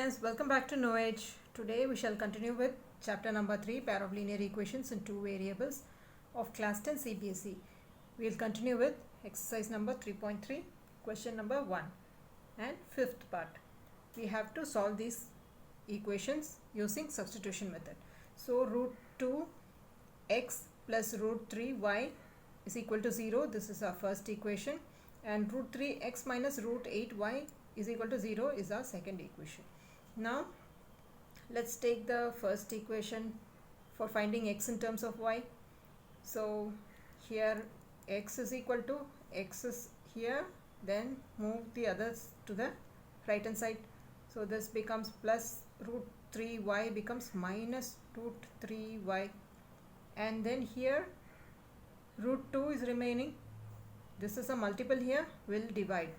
students, welcome back to KnowEdge. Today we shall continue with chapter number 3, pair of linear equations in two variables of class 10 CBSE. We will continue with exercise number 3.3, question number 1 and fifth part. We have to solve these equations using substitution method. So root 2x plus root 3y is equal to 0. This is our first equation, and root 3x minus root 8y is equal to 0 is our second equation. Now let's take the first equation for finding x in terms of y. So here x is equal to, x is here, then move the others to the right hand side. So this becomes plus root 3y becomes minus root 3y, and then here root 2 is remaining. This is a multiple here, will divide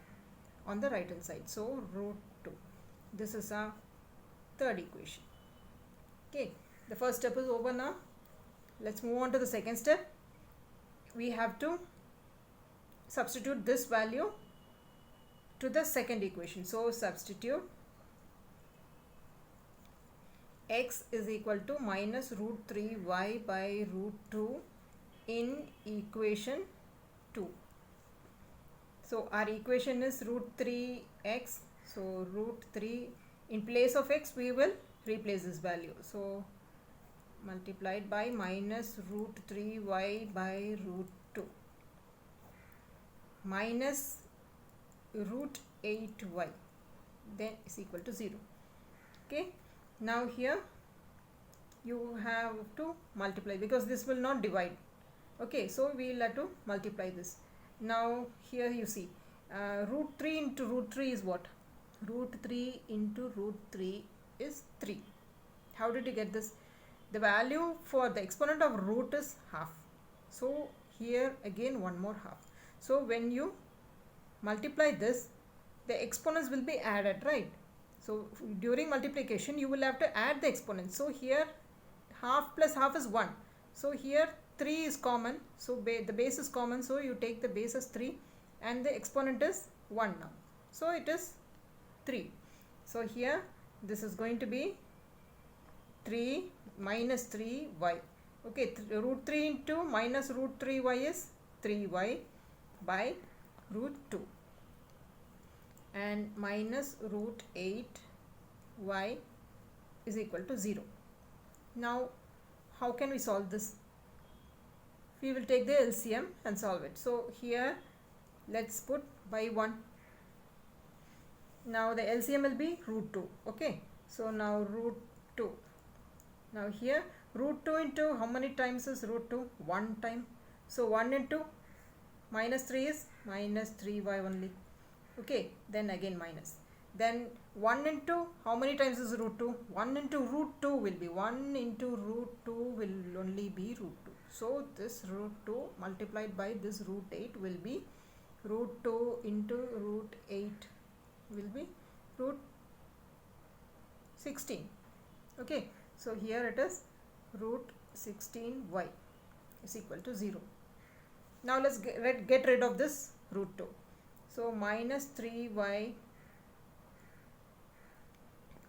on the right hand side. So root 2. This is our third equation. Okay, the first step is over now. Let's move on to the second step. We have to substitute this value to the second equation. So substitute x is equal to minus root 3y by root 2 in equation 2. So our equation is root 3x. So root 3, in place of x we will replace this value. So multiplied by minus root 3y by root 2 minus root 8y, then is equal to 0. Okay, now here you have to multiply because this will not divide. Okay, so we will have to multiply this. Now here you see root 3 into root 3 is what? Root 3 into root 3 is 3. How did you get this? The value for the exponent of root is half. So here again one more half. So when you multiply this, the exponents will be added, right? So during multiplication you will have to add the exponents. So here half plus half is 1. So here 3 is common, so the base is common, so you take the base as 3 and the exponent is 1 now. So it is 3. So here this is going to be 3 minus 3y. Okay, root 3 into minus root 3y is 3y by root 2 and minus root 8y is equal to 0. Now how can we solve this? We will take the LCM and solve it. So here let's put by 1. Now the LCM will be root 2. Okay, so now root 2. Now here root 2 into how many times is root 2? 1 time. So 1 into minus 3 is minus 3y only. Okay, then again minus. Then 1 into how many times is root 2? 1 into root 2 will be 1 into root 2 will only be root 2. So this root 2 multiplied by this root 8 will be root 2 into root 8 will be root 16. Okay, so here it is root 16y is equal to 0. Now let's get rid of this root 2. So minus 3y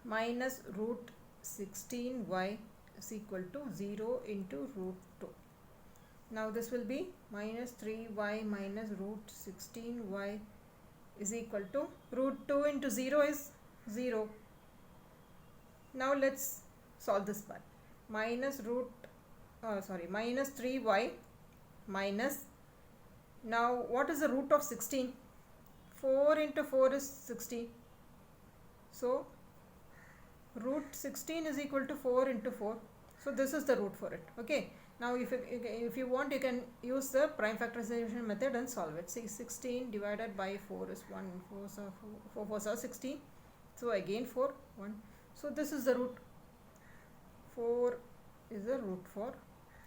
minus root 16y is equal to 0 into root 2. Now this will be minus 3y minus root 16y is equal to root 2 into 0 is 0. Now let's solve this part. Minus minus 3y minus, now what is the root of 16? 4 into 4 is 16. So root 16 is equal to 4 into 4. So this is the root for it. Okay. Now if you want, you can use the prime factorization method and solve it. See, 16 divided by 4 is 1. 4 4 are 16. So again 4, 1. So this is the root. 4 is the root for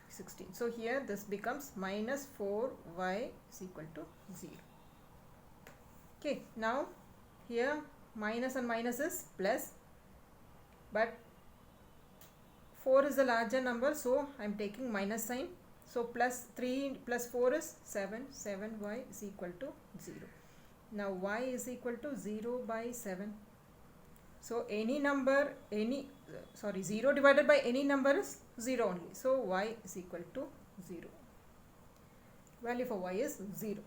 16. So here this becomes minus 4y is equal to 0. Okay. Now here minus and minus is plus, but 4 is the larger number, so I am taking minus sign. So plus 3 plus 4 is 7. 7y is equal to 0. Now y is equal to 0 by 7. So any number, 0 divided by any number is 0 only. So y is equal to 0. Value for y is 0.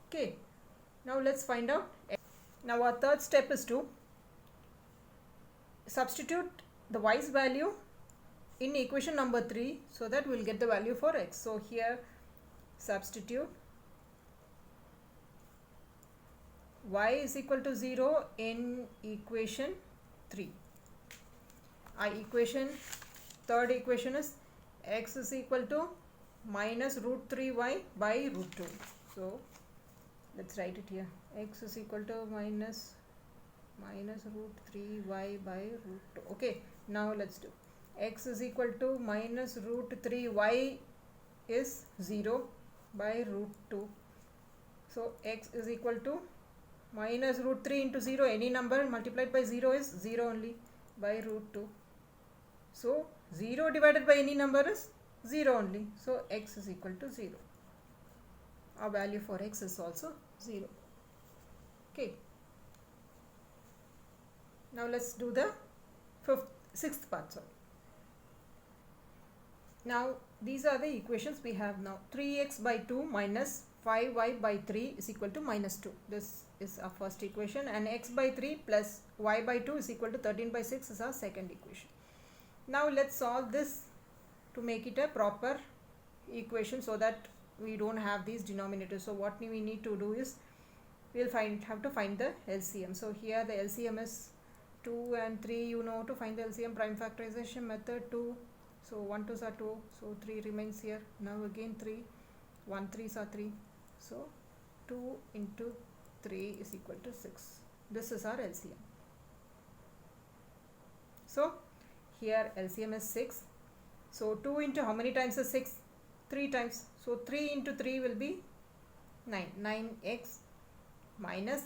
Okay. Now let's find out. Now our third step is to substitute the y's value in equation number 3 so that we'll get the value for x. So here substitute y is equal to 0 in equation 3. Our third equation is x is equal to minus root 3y by root 2. So let's write it here. X is equal to minus root 3y by root 2. Okay, now let's do. X is equal to minus root 3y is 0 by root 2. So x is equal to minus root 3 into 0, any number multiplied by 0 is 0 only, by root 2. So 0 divided by any number is 0 only. So x is equal to 0. Our value for x is also 0. Okay. Now let's do the sixth part. Sorry. Now these are the equations we have now. 3x by 2 minus 5y by 3 is equal to minus 2. This is our first equation, and x by 3 plus y by 2 is equal to 13 by 6 is our second equation. Now let's solve this to make it a proper equation so that we don't have these denominators. So what we need to do is we'll have to find the LCM. So here the LCM is 2 and 3. You know to find the LCM, prime factorization method 2. So 1 2s are 2, so 3 remains here. Now again 3, 1 3s are 3. So 2 into 3 is equal to 6. This is our LCM. So here LCM is 6. So 2 into how many times is 6? 3 times. So 3 into 3 will be 9. 9x minus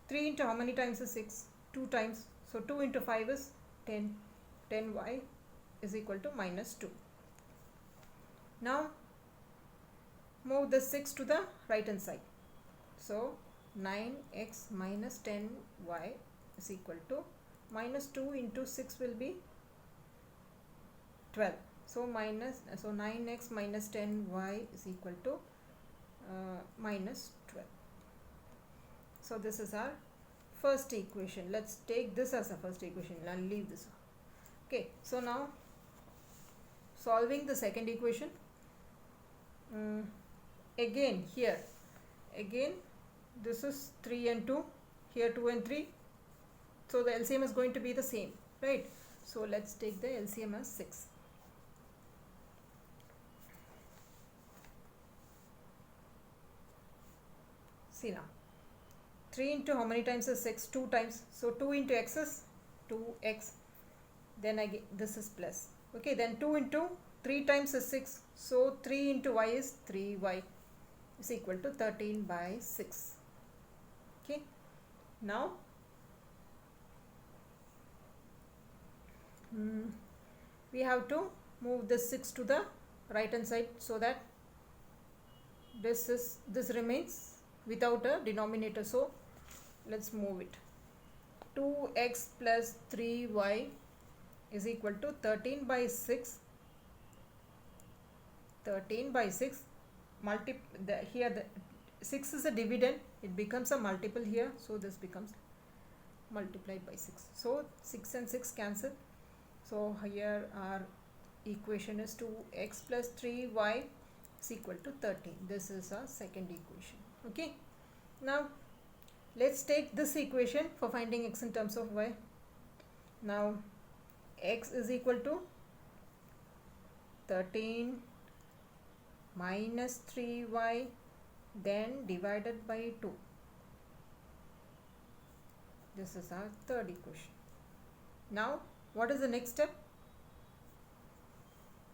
3 into how many times is 6? 2 times. So 2 into 5 is 10. 10y is equal to minus 2. Now move the 6 to the right hand side. So 9x minus 10y is equal to minus 2 into 6 will be 12. So 9x minus 10y is equal to minus 12. So this is our first equation. Let's take this as a first equation. I'll leave this one. Okay, so now solving the second equation. Again this is 3 and 2, here 2 and 3. So the LCM is going to be the same, right? So let's take the LCM as 6. See now, 3 into how many times is 6? 2 times. So 2 into x is 2x. Then again this is plus. Okay, then 2 into 3 times is 6. So 3 into y is 3y is equal to 13 by 6. Okay, now we have to move this 6 to the right hand side so that this remains without a denominator. So let's move it. 2x plus 3y is equal to 13 by 6. 13 by 6 here the 6 is a dividend, it becomes a multiple here, so this becomes multiplied by 6. So 6 and 6 cancel. So here our equation is 2x plus 3y is equal to 13. This is our second equation. Okay, now let's take this equation for finding x in terms of y. Now x is equal to 13 minus 3y then divided by 2. This is our third equation. Now what is the next step?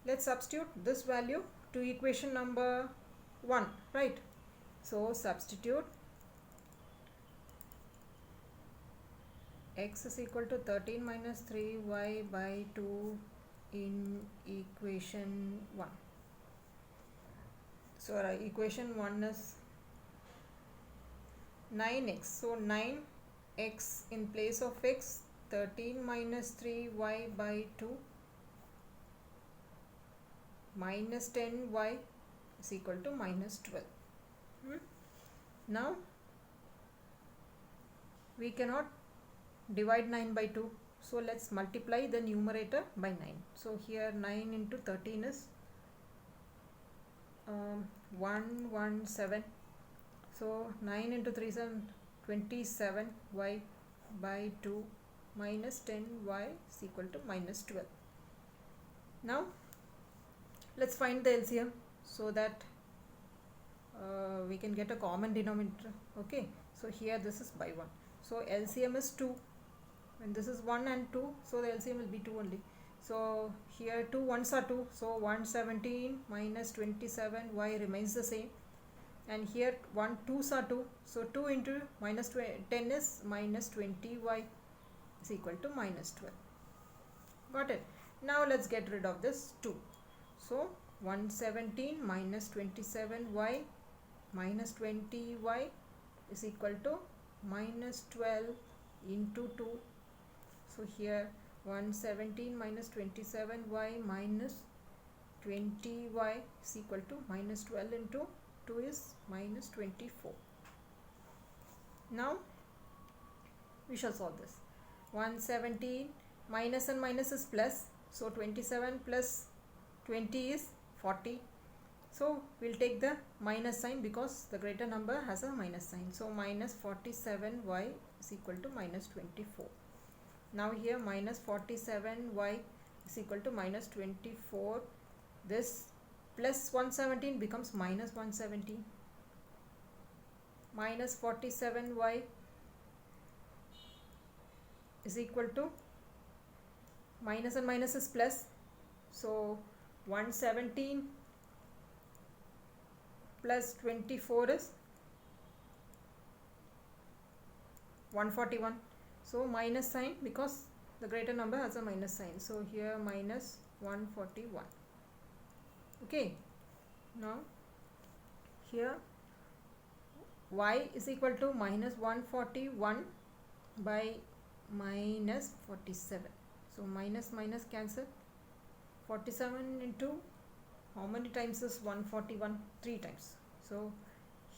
Let's substitute this value to equation number 1, right? So substitute x is equal to 13 minus 3y by 2 in equation 1. So our equation 1 is 9x. So 9x in place of x, 13 minus 3y by 2 minus 10y is equal to minus 12. Now we cannot divide 9 by 2, so let's multiply the numerator by 9. So here 9 into 13 is 117. So 9 into 3 is 27y by 2 minus 10y is equal to minus 12. Now let's find the LCM so that we can get a common denominator. Okay, so here this is by 1, so LCM is 2, and this is 1 and 2, so the LCM will be 2 only. So here 2 ones are 2, so 117 minus 27y remains the same, and here 1 2s are 2, so 2 into minus 10 is minus 20y is equal to minus 12. Got it? Now let's get rid of this 2. So 117 minus 27y minus 20y is equal to minus 12 into 2. So here 117 minus 27y minus 20y is equal to minus 12 into 2 is minus 24. Now we shall solve this. 117 minus and minus is plus, so 27 plus 20 is 40. So we'll take the minus sign because the greater number has a minus sign. So minus 47y is equal to minus 24. Now here minus 47y is equal to minus 24. This plus 117 becomes minus 117. Minus 47y is equal to minus and minus is plus. So 117 plus 24 is 141. So minus sign because the greater number has a minus sign. So here minus 141. Okay. Now here y is equal to minus 141 by minus 47. So minus minus cancel. 47 into how many times is 141? 3 times. So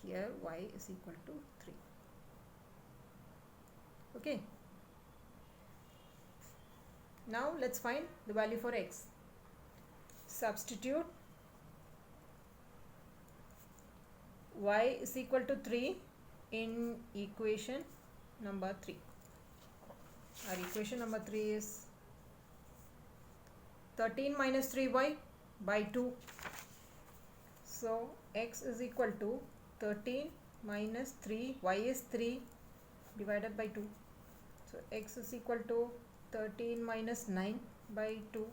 here y is equal to 3. Okay. Now let's find the value for x. Substitute y is equal to 3 in equation number 3. Our equation number 3 is 13 minus 3y by 2. So x is equal to 13 minus 3, y is 3 divided by 2. So x is equal to 13 minus 9 by 2.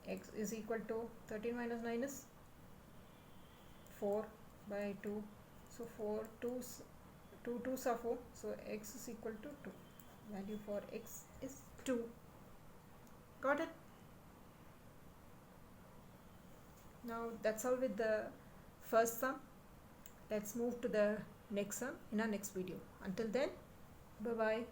X is equal to 13 minus 9 is 4 by 2. So 4 2s, 2 2s are 4. So x is equal to 2. Value for x is 2. Got it? Now that's all with the first sum. Let's move to the next sum in our next video. Until then, bye bye.